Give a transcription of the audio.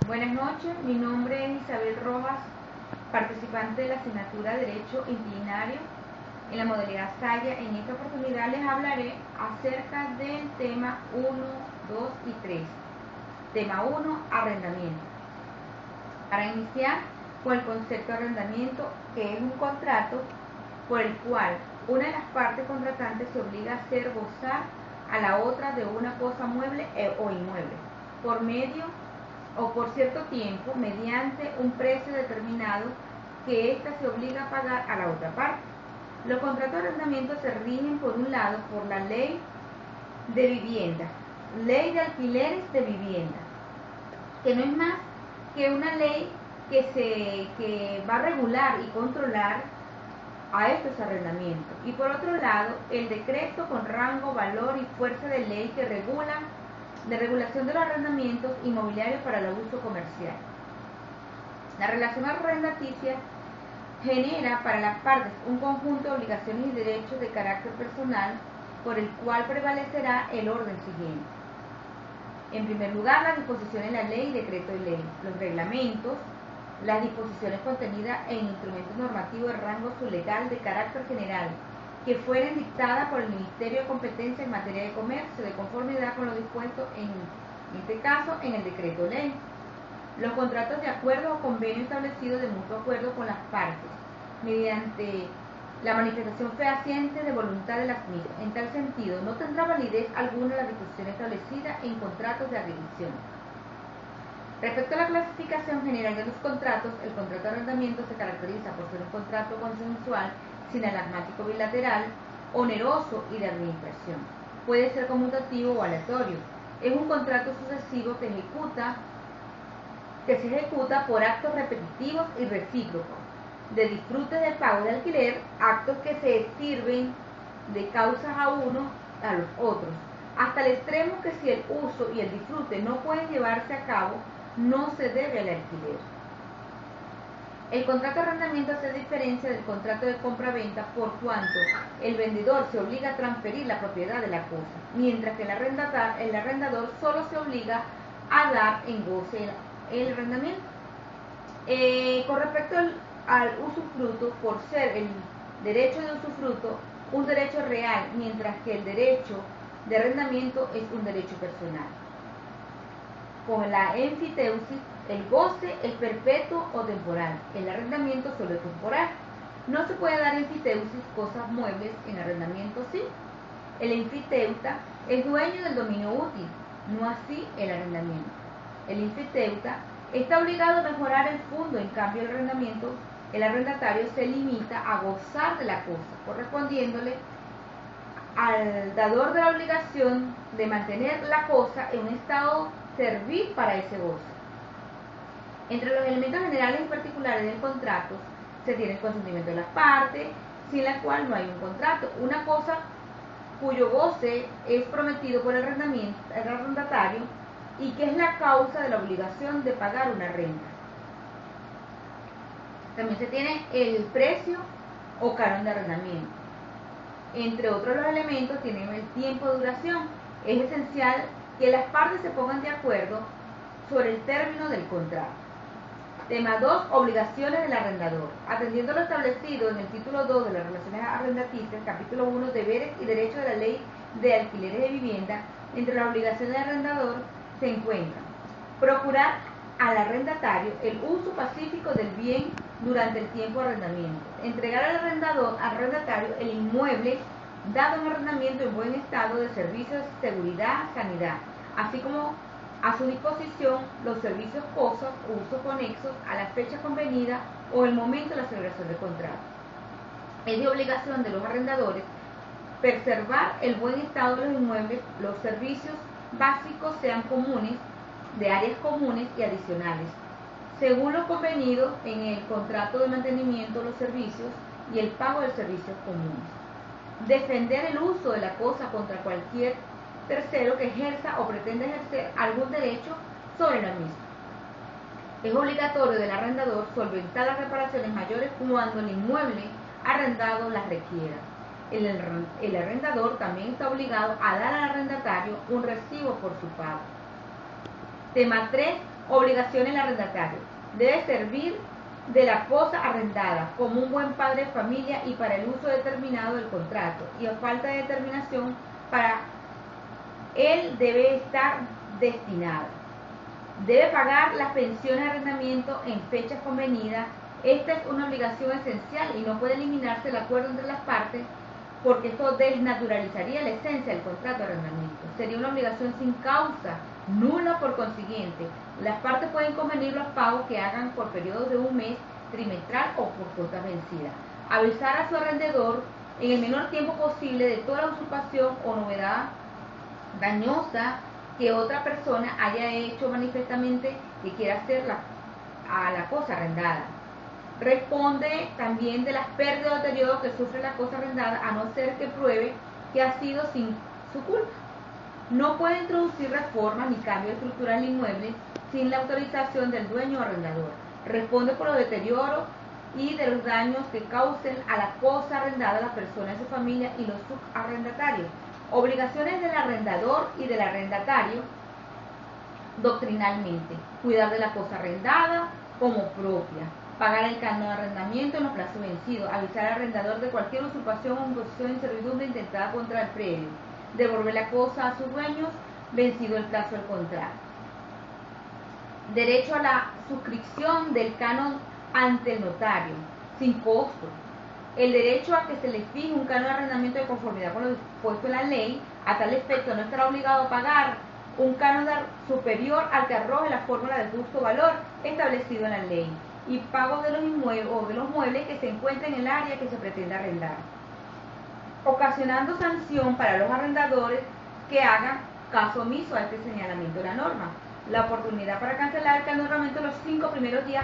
Buenas noches, mi nombre es Isabel Rojas, participante de la asignatura de Derecho Inquilinario en la modalidad Saya. En esta oportunidad les hablaré acerca del tema 1, 2 y 3. Tema 1, arrendamiento. Para iniciar con el concepto de arrendamiento, que es un contrato por el cual una de las partes contratantes se obliga a hacer gozar a la otra de una cosa mueble o inmueble, por medio o por cierto tiempo, mediante un precio determinado que ésta se obliga a pagar a la otra parte. Los contratos de arrendamiento se rigen, por un lado, por la ley de vivienda, ley de alquileres de vivienda, que no es más que una ley que va a regular y controlar a estos arrendamientos. Y por otro lado, el decreto con rango, valor y fuerza de ley que regula de regulación de los arrendamientos inmobiliarios para el uso comercial. La relación arrendaticia genera para las partes un conjunto de obligaciones y derechos de carácter personal por el cual prevalecerá el orden siguiente. En primer lugar, las disposiciones de la ley y decreto de ley, los reglamentos, las disposiciones contenidas en instrumentos normativos de rango sublegal de carácter general, que fueren dictadas por el Ministerio de Competencia en materia de comercio, de conformidad con lo dispuesto en este caso en el decreto ley. Los contratos de acuerdo o convenio establecidos de mutuo acuerdo con las partes, mediante la manifestación fehaciente de voluntad de las mismas. En tal sentido, no tendrá validez alguna la disposición establecida en contratos de adquisición. Respecto a la clasificación general de los contratos, el contrato de arrendamiento se caracteriza por ser un contrato consensual, sinalagmático bilateral, oneroso y de administración. Puede ser conmutativo o aleatorio. Es un contrato sucesivo que se ejecuta por actos repetitivos y recíprocos, de disfrute de pago de alquiler, actos que se sirven de causas a uno a los otros, hasta el extremo que si el uso y el disfrute no pueden llevarse a cabo, no se debe al alquiler. El contrato de arrendamiento se diferencia del contrato de compra-venta por cuanto el vendedor se obliga a transferir la propiedad de la cosa, mientras que el arrendador solo se obliga a dar en goce el arrendamiento. Con respecto al usufruto, por ser el derecho de usufruto un derecho real, mientras que el derecho de arrendamiento es un derecho personal. Con la enfiteusis, el goce es perpetuo o temporal, el arrendamiento solo es temporal. No se puede dar enfiteusis, cosas muebles, en arrendamiento sí. El enfiteuta es dueño del dominio útil, no así el arrendamiento. El enfiteuta está obligado a mejorar el fondo, en cambio el arrendatario se limita a gozar de la cosa, correspondiéndole al dador de la obligación de mantener la cosa en un estado servir para ese goce. Entre los elementos generales y particulares del contrato se tiene el consentimiento de las partes, sin la cual no hay un contrato. Una cosa cuyo goce es prometido por el arrendatario y que es la causa de la obligación de pagar una renta. También se tiene el precio o canon de arrendamiento. Entre otros los elementos tienen el tiempo de duración. Es esencial que las partes se pongan de acuerdo sobre el término del contrato. Tema 2. Obligaciones del arrendador. Atendiendo a lo establecido en el título 2 de las relaciones arrendaticias, capítulo 1, deberes y derechos de la ley de alquileres de vivienda, entre las obligaciones del arrendador se encuentran: procurar al arrendatario el uso pacífico del bien durante el tiempo de arrendamiento, entregar al arrendatario el inmueble dado en arrendamiento en buen estado de servicios, seguridad, sanidad, así como a su disposición los servicios, cosas o usos conexos a la fecha convenida o el momento de la celebración del contrato. Es de obligación de los arrendadores preservar el buen estado de los inmuebles, los servicios básicos sean comunes, de áreas comunes y adicionales, según lo convenido en el contrato de mantenimiento de los servicios y el pago de servicios comunes. Defender el uso de la cosa contra cualquier tercero que ejerza o pretenda ejercer algún derecho sobre la misma. Es obligatorio del arrendador solventar las reparaciones mayores cuando el inmueble arrendado las requiera. El arrendador también está obligado a dar al arrendatario un recibo por su pago. Tema 3. Obligaciones del arrendatario. Debe servir de la cosa arrendada como un buen padre de familia y para el uso determinado del contrato, y a falta de determinación para él debe estar destinado. Debe pagar las pensiones de arrendamiento en fechas convenidas. Esta es una obligación esencial y no puede eliminarse el acuerdo entre las partes, porque esto desnaturalizaría la esencia del contrato de arrendamiento. Sería una obligación sin causa, nula por consiguiente. Las partes pueden convenir los pagos que hagan por periodos de un mes, trimestral o por cuotas vencidas. Avisar a su arrendador en el menor tiempo posible de toda la usurpación o novedad dañosa que otra persona haya hecho manifiestamente que quiera hacer a la cosa arrendada. Responde también de las pérdidas o deterioro que sufre la cosa arrendada, a no ser que pruebe que ha sido sin su culpa. No puede introducir reformas ni cambio de estructura en el inmueble sin la autorización del dueño o arrendador. Responde por los deterioros y de los daños que causen a la cosa arrendada a las personas de su familia y los subarrendatarios. Obligaciones del arrendador y del arrendatario doctrinalmente: cuidar de la cosa arrendada como propia, pagar el canon de arrendamiento en los plazos vencidos, avisar al arrendador de cualquier usurpación o imposición en servidumbre intentada contra el predio, devolver la cosa a sus dueños vencido el plazo del contrato. Derecho a la suscripción del canon ante el notario, sin costo. El derecho a que se le fije un canon de arrendamiento de conformidad con lo dispuesto en la ley. A tal efecto no estará obligado a pagar un canon superior al que arroje la fórmula de justo valor establecido en la ley, y pago de los inmuebles o de los muebles que se encuentren en el área que se pretende arrendar, ocasionando sanción para los arrendadores que hagan caso omiso a este señalamiento de la norma. La oportunidad para cancelar el canon de arrendamiento los 5 primeros días